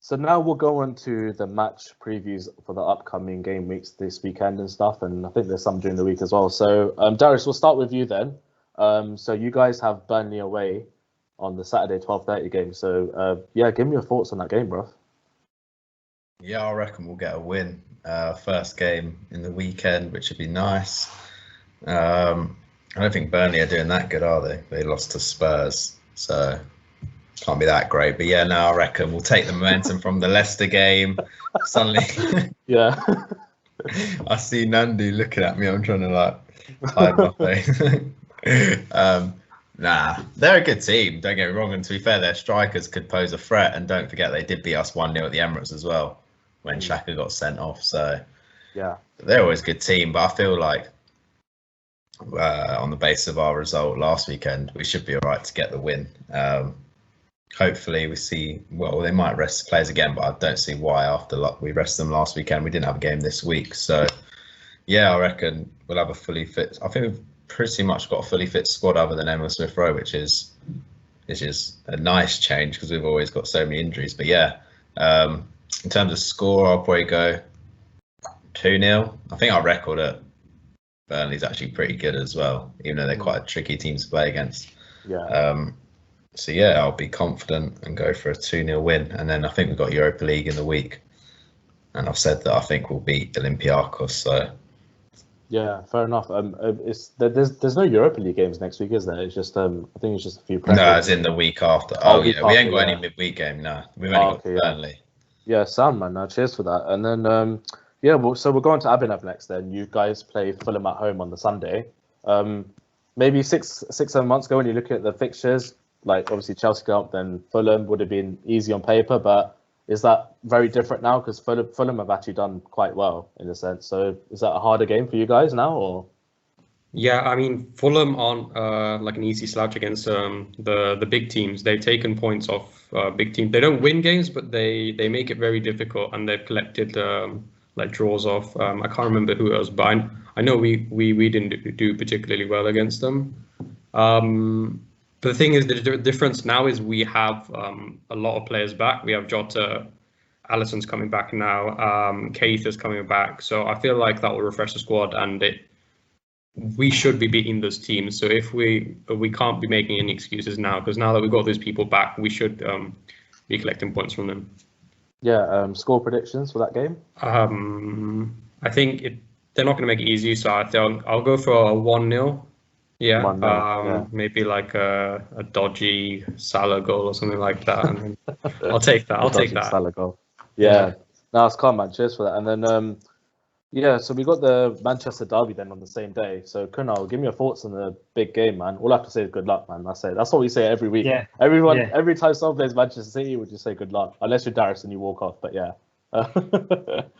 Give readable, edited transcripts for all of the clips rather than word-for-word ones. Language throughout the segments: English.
So now we'll go on to the match previews for the upcoming game weeks this weekend and stuff, and I think there's some during the week as well. So, Darius, we'll start with you then. So you guys have Burnley away on the Saturday 12:30 game. So, yeah, give me your thoughts on that game, bro. Yeah, I reckon we'll get a win. First game in the weekend, which would be nice. I don't think Burnley are doing that good, are they? They lost to Spurs, so can't be that great. But yeah, no, I reckon we'll take the momentum from the Leicester game. Suddenly, Yeah. I see Nandi looking at me. I'm trying to like hide my face. Nah, they're a good team. Don't get me wrong. And to be fair, their strikers could pose a threat. And don't forget, they did beat us 1-0 at the Emirates as well when Xhaka got sent off. So Yeah, they're always a good team. But I feel like on the basis of our result last weekend, we should be all right to get the win. Hopefully we see, well, they might rest players again, but I don't see why after we rested them last weekend. We didn't have a game this week. So, yeah, I reckon we'll have a fully fit. I think we've pretty much got a fully fit squad other than Emma Smith-Rowe, which is a nice change because we've always got so many injuries. But, yeah, in terms of score, I'll probably go 2-0. I think our record at Burnley's actually pretty good as well, even though they're quite a tricky team to play against. yeah. So yeah, I'll be confident and go for a 2-0 win. And then I think we've got Europa League in the week. And I've said that I think we'll beat Olympiacos. So Yeah, fair enough. There's no Europa League games next week, is there? It's just I think it's just a few. No, it's in the week after. Oh week yeah, we ain't after, got yeah. any midweek game. No, we've only got Burnley. Yeah, sound man. No, cheers for that. And then so we're going to Abinab next. Then you guys play Fulham at home on the Sunday. Maybe 6-7 months ago when you look at the fixtures, like obviously Chelsea go up, then Fulham would have been easy on paper, but is that very different now? Because Fulham have actually done quite well in a sense. So is that a harder game for you guys now, or? Yeah, I mean, Fulham aren't like an easy slouch against the big teams. They've taken points off big teams. They don't win games, but they make it very difficult, and they've collected like draws off. I can't remember who else, but I know we didn't do particularly well against them. But the thing is, the difference now is we have a lot of players back. We have Jota, Alisson's coming back now, Keith is coming back. So I feel like that will refresh the squad, and we should be beating those teams. So if we can't be making any excuses now, because now that we've got those people back, we should be collecting points from them. Yeah, score predictions for that game? I think they're not going to make it easy, so I'll go for a 1-0. Yeah, 1-0, maybe like a dodgy Salah goal or something like that. And I'll take that. I'll take that. Salah goal. Yeah. No, it's calm, man. Cheers for that. And then, so we got the Manchester derby then on the same day. So, Kunal, give me your thoughts on the big game, man. All I have to say is good luck, man. That's what we say every week. Yeah. Every time someone plays Manchester City, we just say good luck. Unless you're Darius and you walk off, but yeah. But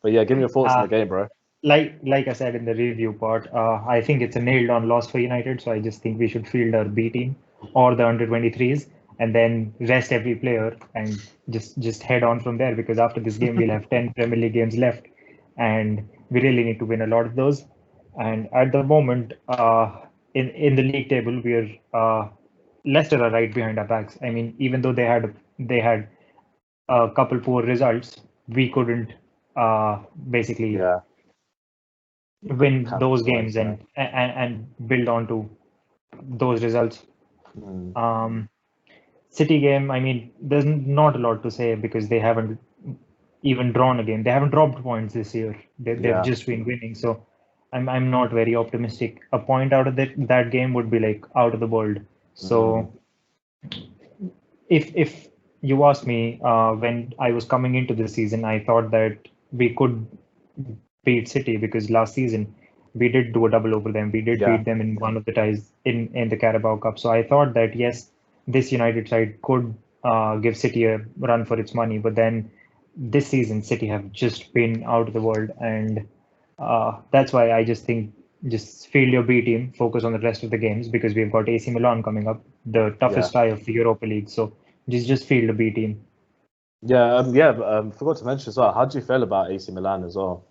yeah, give me your thoughts on the game, bro. Like I said in the review part, I think it's a nailed-on loss for United. So I just think we should field our B team or the under-23s and then rest every player and just head on from there. Because after this game, we'll have 10 Premier League games left, and we really need to win a lot of those. And at the moment, in the league table, Leicester are right behind our backs. I mean, even though they had a couple poor results, we couldn't basically. Yeah. Win those games and build on to those results. City game, I mean, there's not a lot to say because they haven't even drawn a game. They haven't dropped points this year. They've just been winning. So I'm not very optimistic. A point out of that game would be like out of the world. So if you ask me, when I was coming into the season, I thought that we could beat City because last season we did do a double over them. We did beat them in one of the ties in the Carabao Cup. So I thought that yes, this United side could give City a run for its money. But then this season, City have just been out of the world, and that's why I just think just field your B team, focus on the rest of the games because we've got AC Milan coming up, the toughest tie of the Europa League. So just field a B team. Forgot to mention as well. How do you feel about AC Milan as well?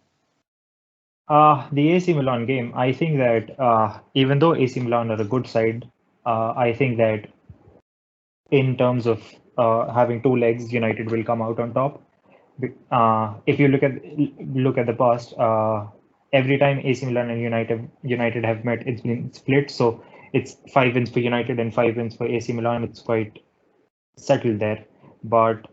The AC Milan game, I think that even though AC Milan are a good side, I think that in terms of having two legs, United will come out on top. If you look at the past, every time AC Milan and United have met, it's been split. So it's 5 wins for United and 5 wins for AC Milan. It's quite settled there. But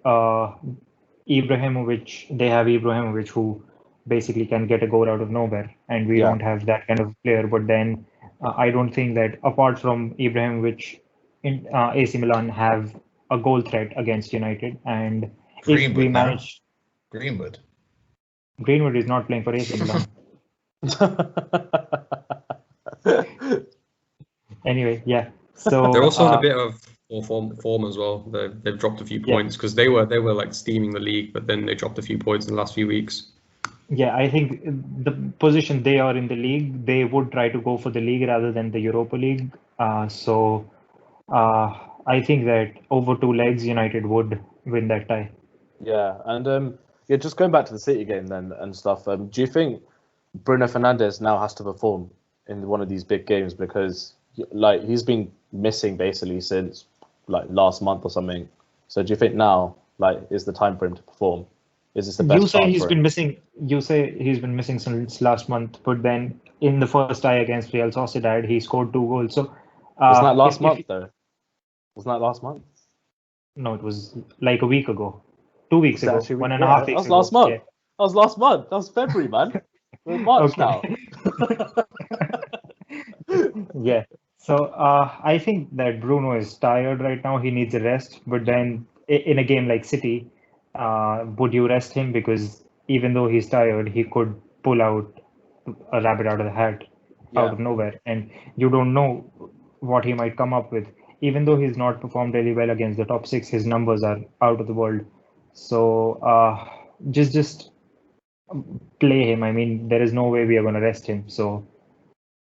Ibrahimovic, they have Ibrahimovic who basically can get a goal out of nowhere, and we don't have that kind of player. But then I don't think that apart from Ibrahimovic, AC Milan have a goal threat against United. And if we manage, Greenwood is not playing for AC Milan. Anyway, yeah. So they're also on a bit of form as well. They've dropped a few points because they were like steaming the league, but then they dropped a few points in the last few weeks. Yeah, I think the position they are in the league, they would try to go for the league rather than the Europa League. So I think that over two legs, United would win that tie. Yeah, and just going back to the City game then and stuff. Do you think Bruno Fernandes now has to perform in one of these big games, because like he's been missing basically since like last month or something? So do you think now like is the time for him to perform? Is this the best? You say he's been missing. You say he's been missing since last month, but then in the first tie against Real Sociedad, he scored 2 goals. So wasn't that last month though? Wasn't that last month? No, it was like a week ago, 2 weeks ago, actually, 1.5 weeks ago. That was last month. Yeah. That was last month. That was February, man. We're in March now. Yeah. So I think that Bruno is tired right now. He needs a rest. But then in a game like City, would you rest him? Because even though he's tired, he could pull out a rabbit out of the hat, out of nowhere, and you don't know what he might come up with. Even though he's not performed really well against the top 6, his numbers are out of the world. So just play him. I mean, there is no way we are going to rest him. So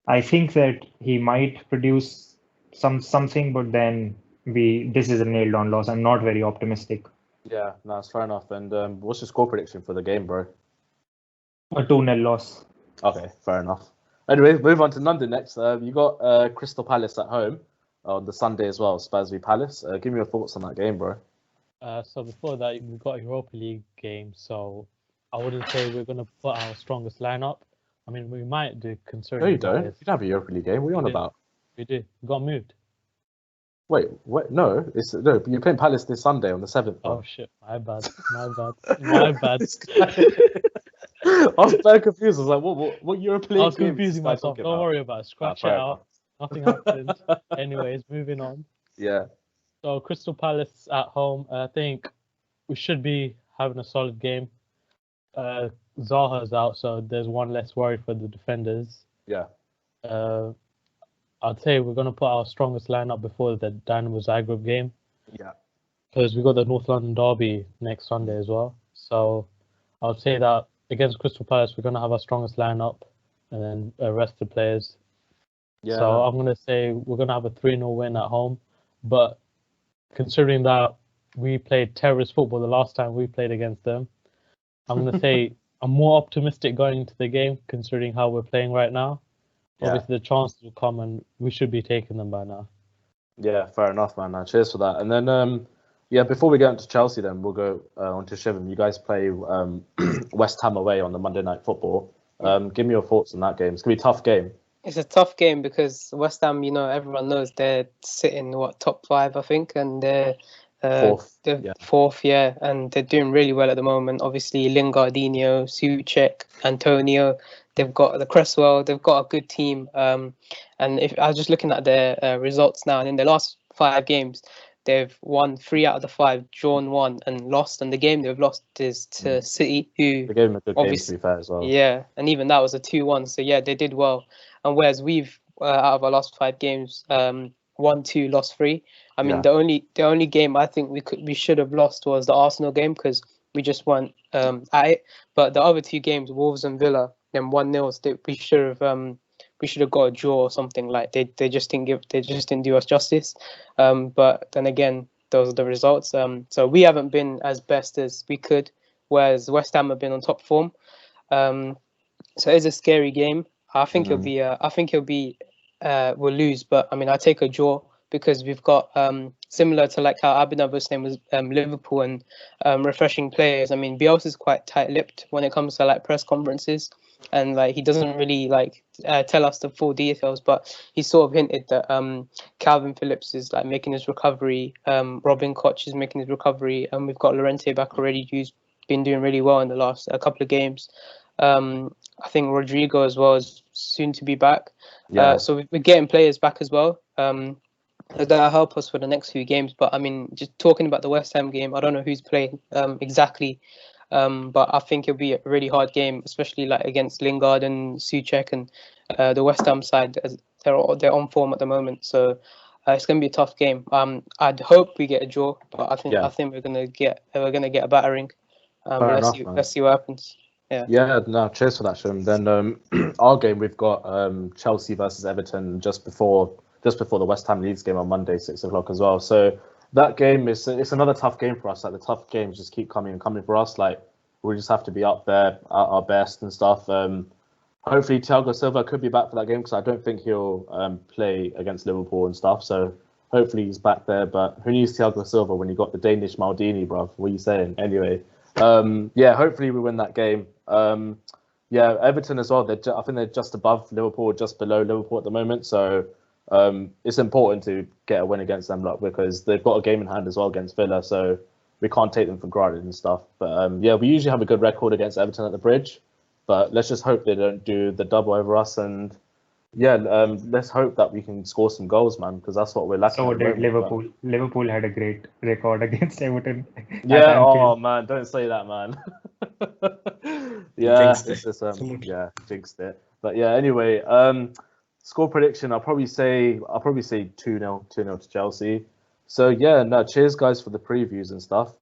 I think that he might produce something, but then this is a nailed on loss. I'm not very optimistic. Yeah, no, that's fair enough. And what's your score prediction for the game, bro? A 2-0 loss. Okay, fair enough. Anyway, move on to London next. You got Crystal Palace at home on the Sunday as well, Spurs v Palace. Give me your thoughts on that game, bro. So before that, we've got a Europa League game, so I wouldn't say we're going to put our strongest lineup. I mean, we might do, considering... No, you don't. You don't have a Europa League game. What are you on about? We do. We got moved. Wait, no, you're playing Palace this Sunday on the 7th. Oh, shit. My bad. My bad. I was very confused. I was like, what Europa League? I was confusing myself. Don't worry about it. Scratch it out. Nothing happened. Anyways, moving on. Yeah. So Crystal Palace at home. I think we should be having a solid game. Zaha's out, so there's one less worry for the defenders. Yeah. I'd say we're going to put our strongest lineup before the Dynamo Zagreb game. Yeah. Because we got the North London derby next Sunday as well. So I'd say that against Crystal Palace, we're going to have our strongest lineup and then rest the players. Yeah. So I'm going to say we're going to have a 3-0 win at home. But considering that we played terrorist football the last time we played against them, I'm going to say I'm more optimistic going into the game considering how we're playing right now. Yeah. Obviously, the chances will come and we should be taking them by now. Yeah, fair enough, man. Cheers for that. And then, before we get into Chelsea, then we'll go on to Shivam. You guys play West Ham away on the Monday Night Football. Give me your thoughts on that game. It's going to be a tough game. It's a tough game because West Ham, everyone knows they're sitting, top 5, I think, and they're fourth, and they're doing really well at the moment. Obviously, Lingardinho, Souček, Antonio, they've got the Cresswell, they've got a good team. And if I was just looking at their results now, and in the last 5 games, they've won 3 out of the 5, drawn 1, and lost. And the game they've lost is to City, who they gave them a good game, to be fair, as well. Yeah, and even that was a 2-1. So yeah, they did well. And whereas we've out of our last 5 games, won 2, lost 3. I mean, the only game I think we should have lost was the Arsenal game because we just won at it. But the other 2 games, Wolves and Villa, them 1-0, we should have got a draw or something. Like they just didn't do us justice. But then again, those are the results. So we haven't been as best as we could, whereas West Ham have been on top form. So it's a scary game. I think it'll be. We'll lose, but I mean, I take a draw because we've got similar to like how Abhinav was saying was Liverpool and refreshing players. I mean, Bielsa's quite tight-lipped when it comes to like press conferences, and like he doesn't really like tell us the full details, but he sort of hinted that Calvin Phillips is like making his recovery, Robin Koch is making his recovery, and we've got Llorente back already, who's been doing really well in the last couple of games. I think Rodrigo as well is soon to be back. So we're getting players back as well. That'll help us for the next few games. But I mean, just talking about the West Ham game, I don't know who's playing exactly, but I think it'll be a really hard game, especially like against Lingard and Souček and the West Ham side. As they're on form at the moment, so it's going to be a tough game. I'd hope we get a draw, but I think we're gonna get a battering. Let's see what happens. Yeah, no, cheers for that, Shum. Then our game, we've got Chelsea versus Everton just before the West Ham Leeds game on Monday, 6 o'clock as well. So that game it's another tough game for us. Like the tough games just keep coming for us. Like we just have to be up there at our best and stuff. Hopefully Thiago Silva could be back for that game because I don't think he'll play against Liverpool and stuff. So hopefully he's back there. But who needs Thiago Silva when you got the Danish Maldini, bruv? What are you saying? Anyway. Hopefully we win that game. Everton as well. I think they're just above Liverpool, just below Liverpool at the moment. So it's important to get a win against them, because they've got a game in hand as well against Villa. So we can't take them for granted and stuff. But we usually have a good record against Everton at the Bridge. But let's just hope they don't do the double over us. And let's hope that we can score some goals, man, because that's what we're lacking. So did Liverpool. Liverpool had a great record against Everton. Yeah. Oh man, don't say that, man. Jinxed it. But yeah, anyway, score prediction. I'll probably say 2-0 to Chelsea. So yeah, no, cheers guys for the previews and stuff.